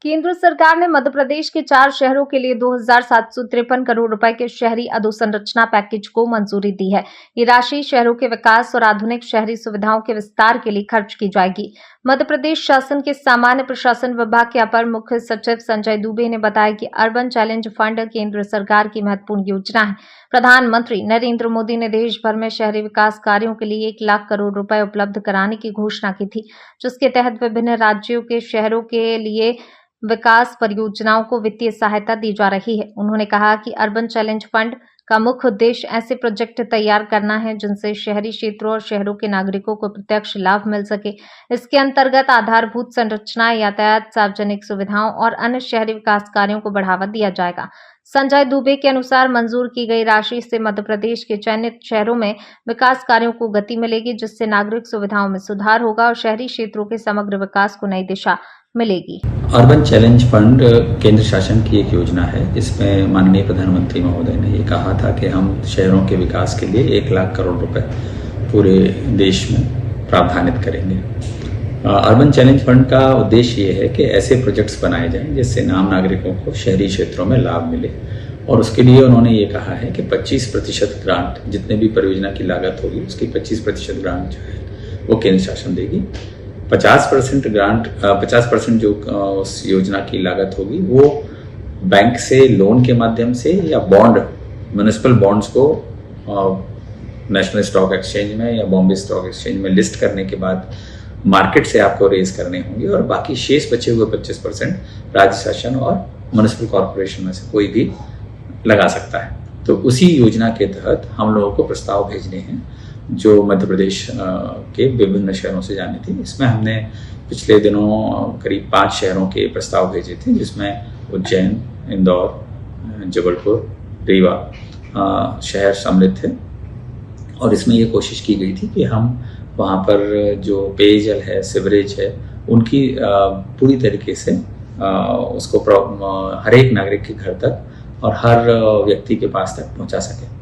केंद्र सरकार ने मध्य प्रदेश के 4 शहरों के लिए 2,753 करोड़ रुपए के शहरी अधोसंरचना पैकेज को मंजूरी दी है। ये राशि शहरों के विकास और आधुनिक शहरी सुविधाओं के विस्तार के लिए खर्च की जाएगी। मध्य प्रदेश शासन के सामान्य प्रशासन विभाग के अपर मुख्य सचिव संजय दुबे ने बताया कि अर्बन चैलेंज फंड केंद्र सरकार की महत्वपूर्ण योजना है। प्रधानमंत्री नरेंद्र मोदी ने देश भर में शहरी विकास कार्यों के लिए 1 लाख करोड़ रुपए उपलब्ध कराने की घोषणा की थी, जिसके तहत विभिन्न राज्यों के शहरों के लिए विकास परियोजनाओं को वित्तीय सहायता दी जा रही है। उन्होंने कहा कि अर्बन चैलेंज फंड का मुख्य उद्देश्य ऐसे प्रोजेक्ट तैयार करना है जिनसे शहरी क्षेत्रों और शहरों के नागरिकों को प्रत्यक्ष लाभ मिल सके। इसके अंतर्गत आधारभूत संरचना, यातायात, सार्वजनिक सुविधाओं और अन्य शहरी विकास कार्यों को बढ़ावा दिया जाएगा। संजय दुबे के अनुसार मंजूर की गई राशि से मध्य प्रदेश के चयनित शहरों में विकास कार्यों को गति मिलेगी, जिससे नागरिक सुविधाओं में सुधार होगा और शहरी क्षेत्रों के समग्र विकास को नई दिशा मिलेगी। अर्बन चैलेंज फंड केंद्र शासन की एक योजना है, जिसमें माननीय प्रधानमंत्री महोदय ने ये कहा था कि हम शहरों के विकास के लिए 1 लाख करोड़ रुपए पूरे देश में प्रावधानित करेंगे। अर्बन चैलेंज फंड का उद्देश्य ये है कि ऐसे प्रोजेक्ट्स बनाए जाएं जिससे आम नागरिकों को शहरी क्षेत्रों में लाभ मिले, और उसके लिए उन्होंने ये कहा है कि 25% ग्रांट, जितने भी परियोजना की लागत होगी उसकी 25% ग्रांट जो है वो केंद्र शासन देगी। 50% ग्रांट 50% जो उस योजना की लागत होगी वो बैंक से लोन के माध्यम से या बॉन्ड, म्युनिसिपल बॉन्ड्स को नेशनल स्टॉक एक्सचेंज में या बॉम्बे स्टॉक एक्सचेंज में लिस्ट करने के बाद मार्केट से आपको रेज करने होंगे, और बाकी शेष बचे हुए 25% राज्य शासन और म्युनिसिपल कॉर्पोरेशन में से कोई भी लगा सकता है। तो उसी योजना के तहत हम लोगों को प्रस्ताव भेजने हैं जो मध्य प्रदेश के विभिन्न शहरों से जाने थे। इसमें हमने पिछले दिनों करीब 5 शहरों के प्रस्ताव भेजे थे, जिसमें उज्जैन, इंदौर, जबलपुर, रीवा शहर सम्मिलित थे। और इसमें ये कोशिश की गई थी कि हम वहाँ पर जो पेयजल है, सीवरेज है, उनकी पूरी तरीके से उसको हर एक नागरिक के घर तक और हर व्यक्ति के पास तक पहुँचा सके।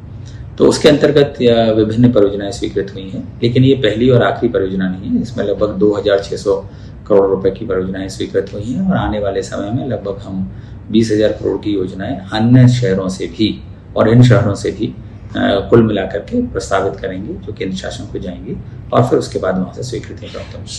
तो उसके अंतर्गत विभिन्न परियोजनाएं स्वीकृत हुई हैं, लेकिन ये पहली और आखिरी परियोजना नहीं है। इसमें लगभग 2,600 करोड़ रुपए की परियोजनाएं स्वीकृत हुई हैं, और आने वाले समय में लगभग हम 20,000 करोड़ की योजनाएं अन्य शहरों से भी और इन शहरों से भी कुल मिलाकर के प्रस्तावित करेंगे, जो केंद्र शासन को जाएंगी और फिर उसके बाद वहाँ से स्वीकृति प्राप्त होगी।